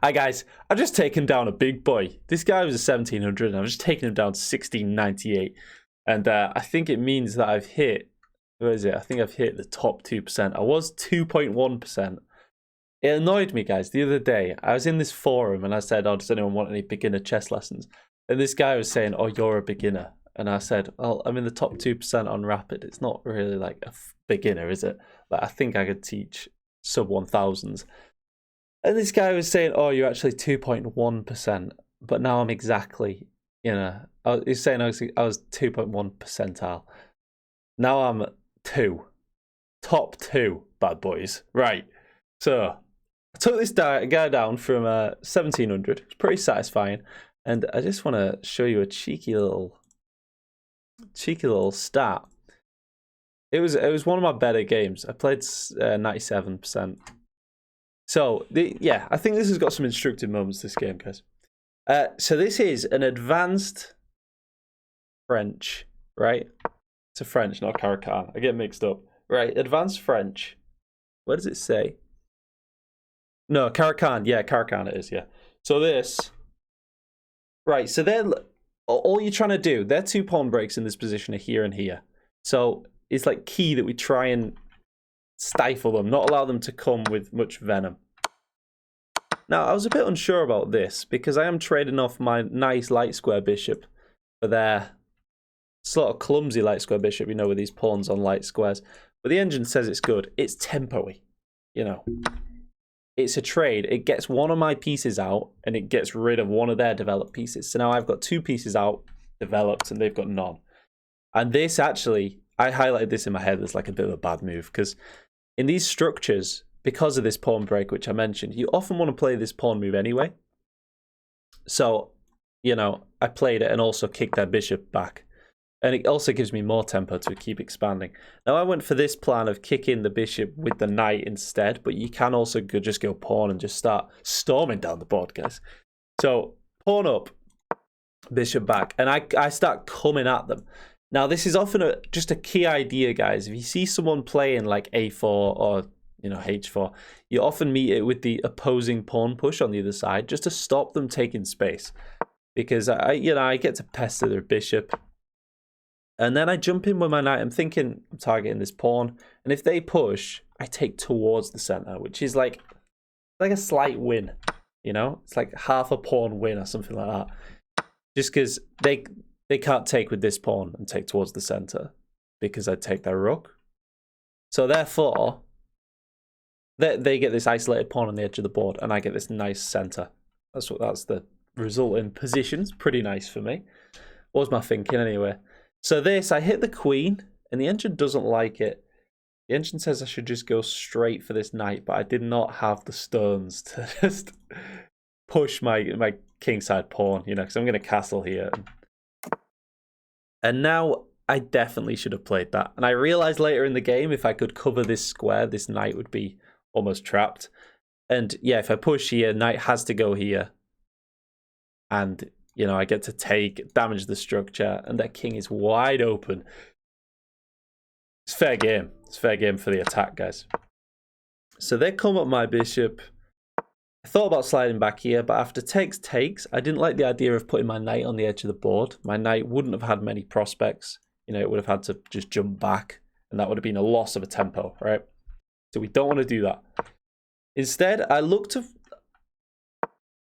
Hi guys, I've just taken down a big boy. This guy was a 1700 and I've just taken him down to 1698. And I think it means that I've hit, where is it? I think I've hit the top 2%. I was 2.1%. It annoyed me, guys. The other day, I was in this forum and I said, oh, does anyone want any beginner chess lessons? And this guy was saying, oh, you're a beginner. And I said, well, I'm in the top 2% on Rapid. It's not really like a beginner, is it? Like, I think I could teach sub 1000s. And this guy was saying, oh, you're actually 2.1%. But now I'm exactly, he's saying I was 2.1 percentile. Now I'm 2. Top 2, bad boys. Right. So I took this guy down from 1700. It's pretty satisfying. And I just want to show you a cheeky little stat. It was one of my better games. I played 97%. So I think this has got some instructive moments, this game, guys. So this is an advanced French, right? It's a French, not Caro-Kann. I get mixed up. Right, advanced French. What does it say? No, Caro-Kann. Yeah, Caro-Kann it is, yeah. So this. Right, so all you're trying to do, their 2 pawn breaks in this position are here and here. So it's like key that we try and stifle them, not allow them to come with much venom. Now, I was a bit unsure about this because I am trading off my nice light square bishop for their sort of clumsy light square bishop, with these pawns on light squares. But the engine says it's good. It's tempo-y, It's a trade. It gets one of my pieces out and it gets rid of one of their developed pieces. So now I've got 2 pieces out developed and they've got none. And this actually, I highlighted this in my head as like a bit of a bad move because in these structures, because of this pawn break, which I mentioned, you often want to play this pawn move anyway. So, I played it and also kicked their bishop back. And it also gives me more tempo to keep expanding. Now, I went for this plan of kicking the bishop with the knight instead, but you can also just go pawn and just start storming down the board, guys. So, pawn up, bishop back, and I start coming at them. Now, this is often just a key idea, guys. If you see someone playing like a4 or h4, you often meet it with the opposing pawn push on the other side just to stop them taking space. Because I get to pester their bishop. And then I jump in with my knight. I'm thinking I'm targeting this pawn. And if they push, I take towards the center, which is like a slight win. It's like half a pawn win or something like that. Just because they can't take with this pawn and take towards the center because I take their rook. So therefore, they get this isolated pawn on the edge of the board and I get this nice center. That's the result in positions. Pretty nice for me. What was my thinking anyway? So I hit the queen, and the engine doesn't like it. The engine says I should just go straight for this knight, but I did not have the stones to just push my kingside pawn, because I'm going to castle here. And now I definitely should have played that. And I realized later in the game, if I could cover this square, this knight would be almost trapped. And yeah, if I push here, knight has to go here. And I get to damage the structure, and that king is wide open. It's fair game. It's fair game for the attack, guys. So they come up my bishop. I thought about sliding back here, but after takes, I didn't like the idea of putting my knight on the edge of the board. My knight wouldn't have had many prospects. It would have had to just jump back, and that would have been a loss of a tempo, right? So we don't want to do that. Instead, I look to...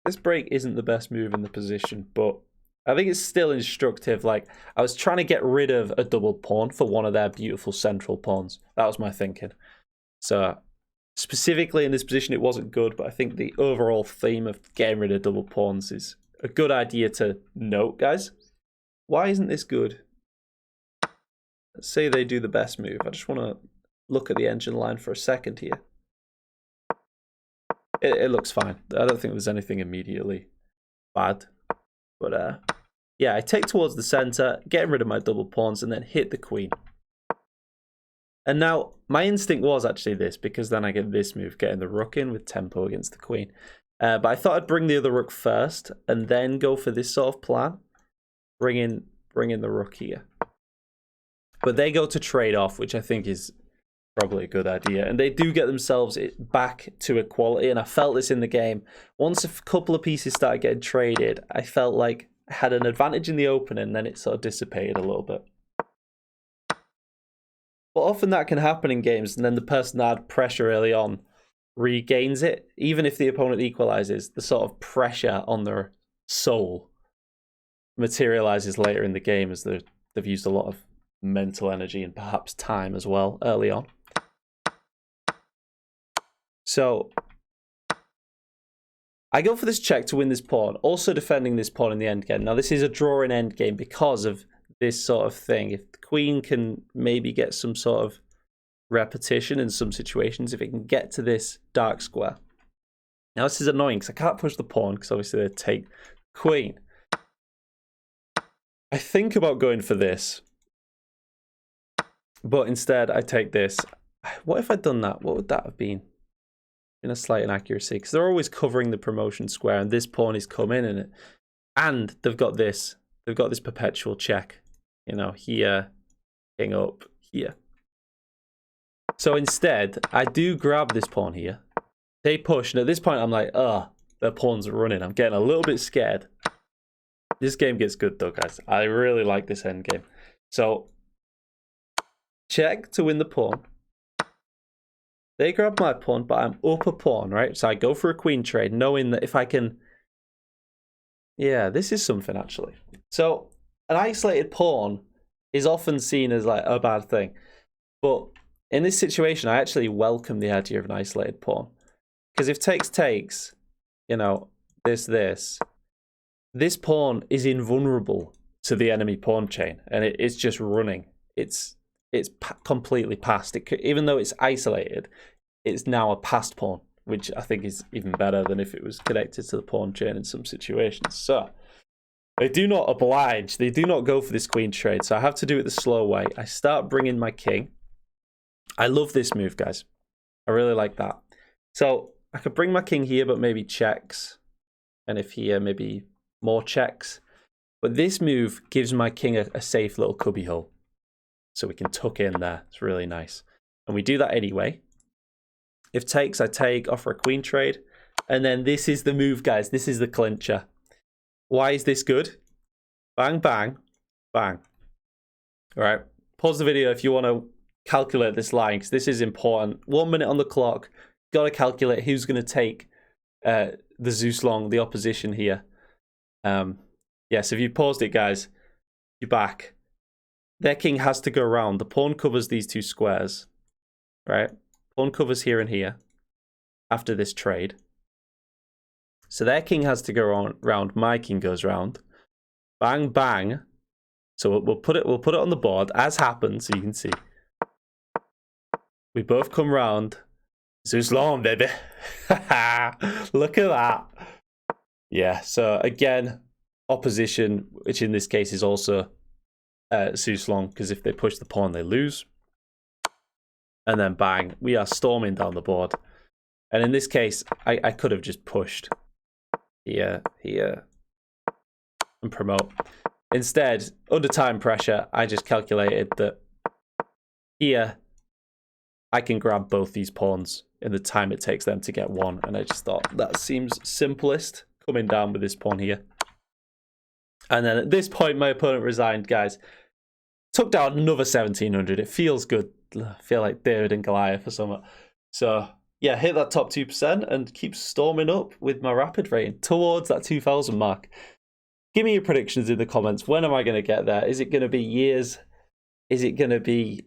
This break isn't the best move in the position, but I think it's still instructive. Like, I was trying to get rid of a double pawn for one of their beautiful central pawns. That was my thinking. So, specifically in this position, it wasn't good, but I think the overall theme of getting rid of double pawns is a good idea to note, guys. Why isn't this good? Let's say they do the best move. I just want to look at the engine line for a second here. It looks fine. I don't think there's anything immediately bad. But yeah, I take towards the center, getting rid of my double pawns, and then hit the queen. And now, my instinct was actually this, because then I get this move, getting the rook in with tempo against the queen. But I thought I'd bring the other rook first, and then go for this sort of plan. Bring in the rook here. But they go to trade off, which I think is probably a good idea. And they do get themselves back to equality, and I felt this in the game. Once a couple of pieces started getting traded, I felt like I had an advantage in the opening, and then it sort of dissipated a little bit. But often that can happen in games, and then the person that had pressure early on regains it. Even if the opponent equalizes, the sort of pressure on their soul materializes later in the game as they've used a lot of mental energy and perhaps time as well early on. So I go for this check to win this pawn, also defending this pawn in the endgame. Now this is a draw in endgame because of this sort of thing. If the queen can maybe get some sort of repetition in some situations, if it can get to this dark square. Now this is annoying because I can't push the pawn because obviously they take queen. I think about going for this, but instead I take this. What if I'd done that? What would that have been? In a slight inaccuracy, because they're always covering the promotion square, and this pawn is coming in it, and they've got this perpetual check, you know, here, king up, here. So instead, I do grab this pawn here. They push, and at this point, I'm like, their pawn's running. I'm getting a little bit scared. This game gets good though, guys. I really like this endgame. So check to win the pawn. They grab my pawn, but I'm up a pawn, right? So I go for a queen trade, knowing that if I can... Yeah, this is something, actually. So an isolated pawn is often seen as like a bad thing. But in this situation, I actually welcome the idea of an isolated pawn. Because if takes, you know, this pawn is invulnerable to the enemy pawn chain. And it's just running. It's completely passed. Even though it's isolated, it's now a passed pawn, which I think is even better than if it was connected to the pawn chain in some situations. So they do not oblige. They do not go for this queen trade. So I have to do it the slow way. I start bringing my king. I love this move, guys. I really like that. So I could bring my king here, but maybe checks. And if here, maybe more checks. But this move gives my king a safe little cubby hole. So we can tuck in there. It's really nice. And we do that anyway. If takes, I take, offer a queen trade. And then this is the move, guys. This is the clincher. Why is this good? Bang, bang, bang. All right. Pause the video if you want to calculate this line, because this is important. 1 minute on the clock. Got to calculate who's going to take the Zeus Long, the opposition here. Yes, if you paused it, guys, you're back. Their king has to go around. The pawn covers these two squares, right? Pawn covers here and here after this trade. So their king has to go around. My king goes round. Bang, bang. So we'll put it on the board as happens, so you can see. We both come round. Zeus Long, baby. Look at that. Yeah, so again, opposition, which in this case is also Zeus Long, because if they push the pawn, they lose. And then bang, we are storming down the board. And in this case, I could have just pushed here, and promote. Instead, under time pressure, I just calculated that here, I can grab both these pawns in the time it takes them to get one. And I just thought, that seems simplest, coming down with this pawn here. And then at this point, my opponent resigned, guys. Took down another 1,700. It feels good. I feel like David and Goliath or something. So, yeah, hit that top 2% and keep storming up with my rapid rating towards that 2,000 mark. Give me your predictions in the comments. When am I going to get there? Is it going to be years? Is it going to be...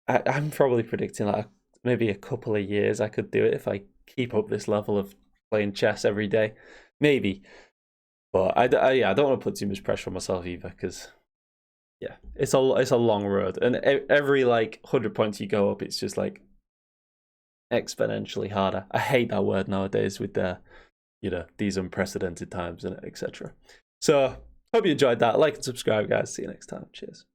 I'm probably predicting like maybe a couple of years I could do it if I keep up this level of playing chess every day. Maybe. But I don't want to put too much pressure on myself either, because yeah, it's a long road, and every like 100 points you go up, it's just like exponentially harder. I hate that word nowadays with these unprecedented times and etc. So hope you enjoyed that. Like and subscribe, guys. See you next time. Cheers.